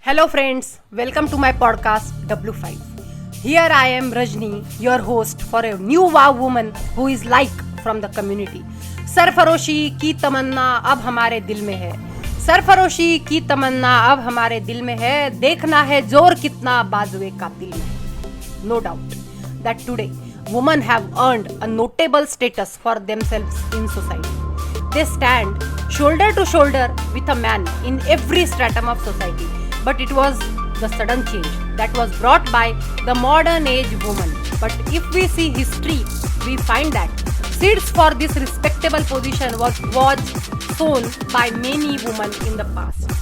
Hello friends, welcome to my podcast W5. Here I am Rajni, your host for a new wow woman who is like from the community. सरफरोशी की तमन्ना अब हमारे दिल में है. सरफरोशी की तमन्ना अब हमारे दिल में है. देखना है जोर कितना बाजुए कातिल में है. No doubt that today women have earned a notable status for themselves in society. They stand shoulder to shoulder with a man in every stratum of society. But it was the sudden change that was brought by the modern age woman. But if we see history, we find that seeds for this respectable position was sown by many women in the past.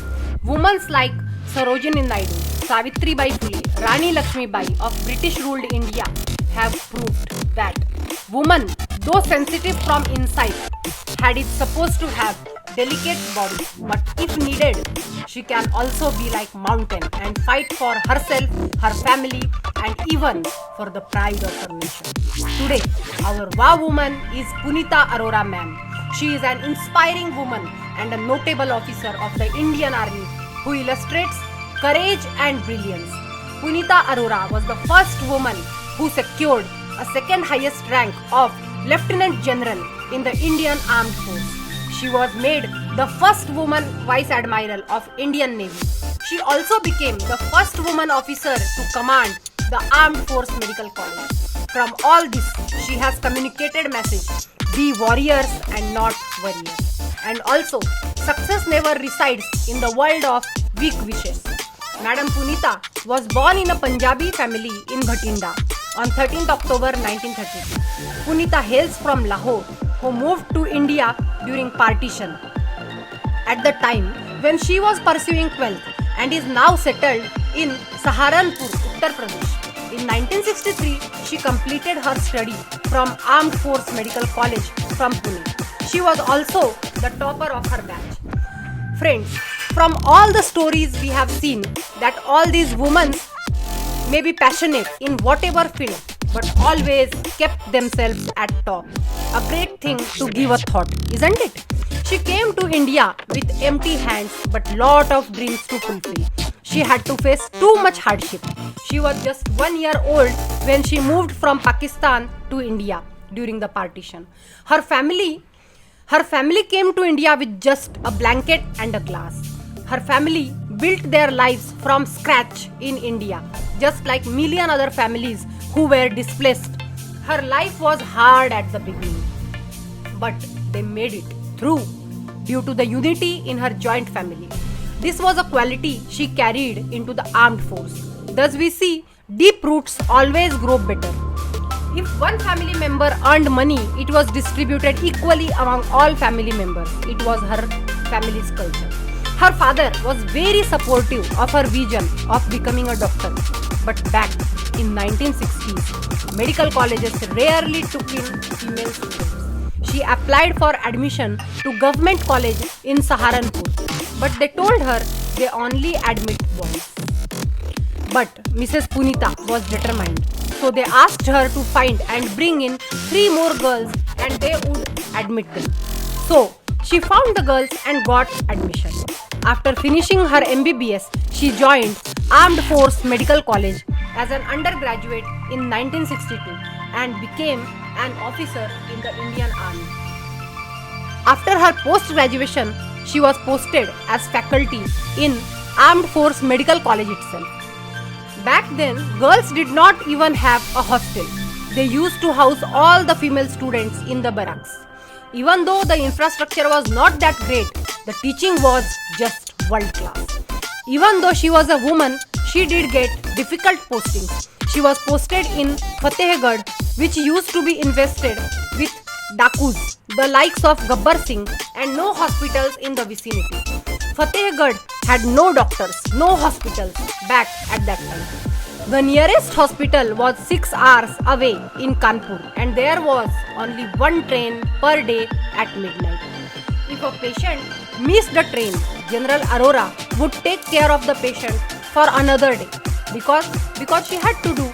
Women like Sarojini Naidu, Savitri Bai Phule, Rani Lakshmi Bai of British ruled India have proved that woman, though sensitive from inside, had it supposed to have delicate body, but if needed, she can also be like mountain and fight for herself, her family, and even for the pride of her nation. Today, our wow woman is Punita Arora ma'am. She is an inspiring woman and a notable officer of the Indian Army who illustrates courage and brilliance. Punita Arora was the first woman who secured a second highest rank of Lieutenant General in the Indian Armed Force. She was made the first woman Vice Admiral of Indian Navy. She also became the first woman officer to command the Armed Force Medical College. From all this, she has communicated message, be warriors and not warriors. And also, success never resides in the world of weak wishes. Madam Punita was born in a Punjabi family in Bhatinda on 13th October 1932. Punita hails from Lahore, who moved to India during partition at the time when she was pursuing 12th and is now settled in Saharanpur, Uttar Pradesh. In 1963, she completed her study from Armed Force Medical College from Pune. She was also the topper of her batch. Friends, from all the stories we have seen that all these women may be passionate in whatever field, but always kept themselves at top. A great thing to give a thought, isn't it? She came to India with empty hands but lot of dreams to fulfill. She had to face too much hardship. She was just 1 year old when she moved from Pakistan to India during the partition. Her family came to India with just a blanket and a glass. Her family built their lives from scratch in India, just like million other families who were displaced. Her life was hard at the beginning, but they made it through due to the unity in her joint family. This was a quality she carried into the armed force. Thus we see deep roots always grow better. If one family member earned money, it was distributed equally among all family members. It was her family's culture. Her father was very supportive of her vision of becoming a doctor. But back in 1960s, medical colleges rarely took in female students. She applied for admission to government college in Saharanpur, but they told her they only admit boys. But Mrs. Punita was determined, so they asked her to find and bring in 3 more girls and they would admit them. So she found the girls and got admission. After finishing her MBBS, she joined Armed Force Medical College as an undergraduate in 1962 and became an officer in the Indian Army. After her post-graduation, she was posted as faculty in Armed Force Medical College itself. Back then, girls did not even have a hostel. They used to house all the female students in the barracks. Even though the infrastructure was not that great, the teaching was just world class. Even though she was a woman, she did get difficult postings. She was posted in Fatehgarh, which used to be invested with Dakus, the likes of Gabbar Singh, and no hospitals in the vicinity. Fatehgarh had no doctors, no hospitals back at that time. The nearest hospital was 6 hours away in Kanpur, and there was only 1 train per day at midnight. If a patient missed the train, General Arora would take care of the patient for another day because she had to do.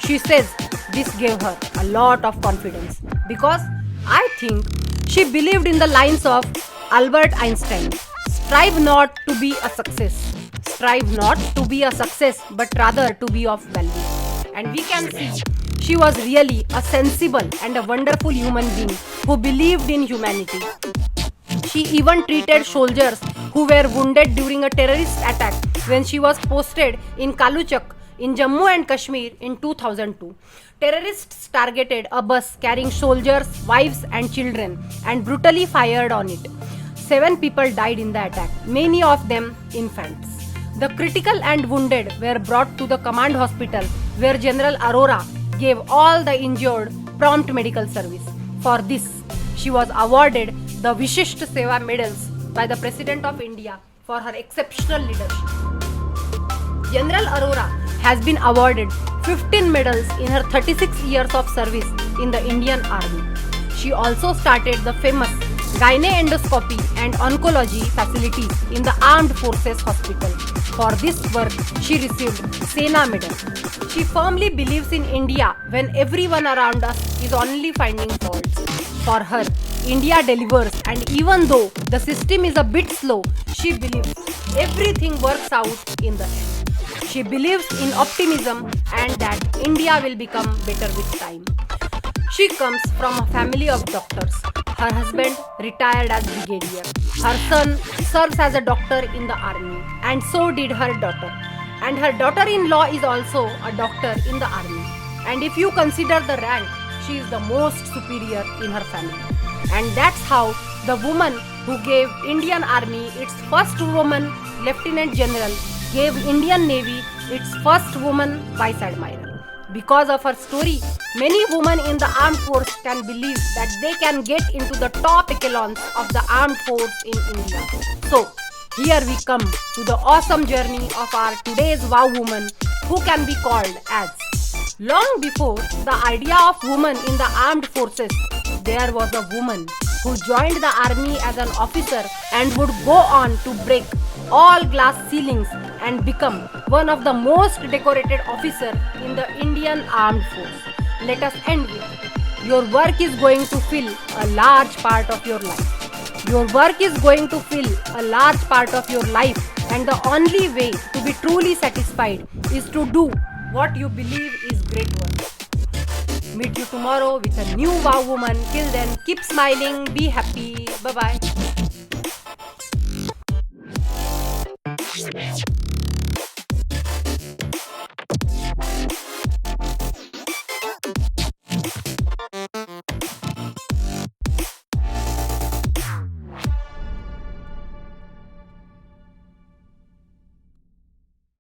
She says this gave her a lot of confidence because I think she believed in the lines of Albert Einstein. Strive not to be a success. strive not to be a success but rather to be of value. And we can see she was really a sensible and a wonderful human being who believed in humanity. She even treated soldiers who were wounded during a terrorist attack when she was posted in Kaluchak in Jammu and Kashmir in 2002. Terrorists targeted a bus carrying soldiers, wives and children and brutally fired on it. 7 people died in the attack, many of them infants. The critical and wounded were brought to the command hospital where General Arora gave all the injured prompt medical service. For this, she was awarded the Vishisht Seva medals by the President of India for her exceptional leadership. General Arora has been awarded 15 medals in her 36 years of service in the Indian Army. She also started the famous gynae-endoscopy and oncology facilities in the Armed Forces Hospital. For this work, she received Sena Medal. She firmly believes in India when everyone around us is only finding faults. For her, India delivers, and even though the system is a bit slow, she believes everything works out in the end. She believes in optimism and that India will become better with time. She comes from a family of doctors. Her husband retired as brigadier. Her son serves as a doctor in the army, and so did her daughter. And her daughter-in-law is also a doctor in the army. And if you consider the rank, she is the most superior in her family. And that's how the woman who gave Indian Army its first woman Lieutenant General gave Indian Navy its first woman Vice Admiral. Because of her story, many women in the armed force can believe that they can get into the top echelons of the armed force in India. So, here we come to the awesome journey of our today's wow woman who can be called as. Long before the idea of woman in the armed forces, there was a woman who joined the army as an officer and would go on to break all glass ceilings and become one of the most decorated officers in the Indian Armed Force. Let us end with, your work is going to fill a large part of your life. Your work is going to fill a large part of your life, and the only way to be truly satisfied is to do what you believe is great work. Meet you tomorrow with a new wow woman. Till then, keep smiling, be happy. Bye-bye.